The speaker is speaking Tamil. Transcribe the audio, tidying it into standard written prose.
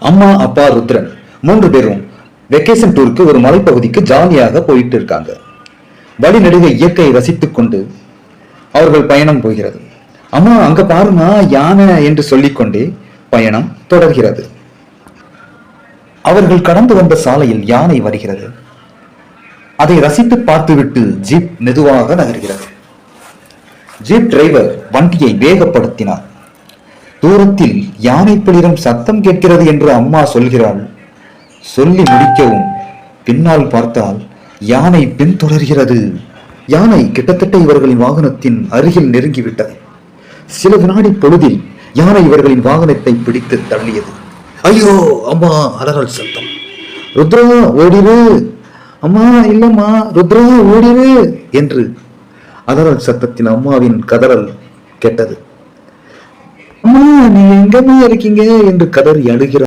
அம்மா, அப்பா, ருத்ரன் 3 பேரும் வெக்கேஷன் டூருக்கு ஒரு மலைப்பகுதிக்கு ஜாலியாக போயிட்டு இருக்காங்க. வழிநெடுக இயற்கையை ரசித்துக் கொண்டு அவர்கள் பயணம் போகிறது. அம்மா, அங்க பாருமா யானை என்று சொல்லிக்கொண்டே பயணம் தொடர்கிறது. அவர்கள் கடந்து வந்த சாலையில் யானை வருகிறது. அதை ரசித்து பார்த்துவிட்டு ஜீப் மெதுவாக நகர்கிறது. ஜீப் டிரைவர் வண்டியை வேகப்படுத்தினார். தூரத்தில் யானை பிளிரும் சத்தம் கேட்கிறது என்று அம்மா சொல்கிறாள். சொல்லி முடிக்கவும் பின்னால் பார்த்தால் யானை பின்தொடர்கிறது. யானை கிட்டத்தட்ட இவர்களின் வாகனத்தின் அருகில் நெருங்கிவிட்டது. சில வினாடி பொழுதில் யானை இவர்களின் வாகனத்தை பிடித்து தள்ளியது. ஐயோ அம்மா! அலறல் சத்தம். ருத்ரா ஓடிரு! அம்மா இல்லம்மா, ருத்ரா ஓடிரு என்று அலறல் சத்தத்தில் அம்மாவின் கதறல் கேட்டது. அம்மா, நீங்க எங்கம்மா இருக்கீங்க என்று கதறி அழுகிறார்.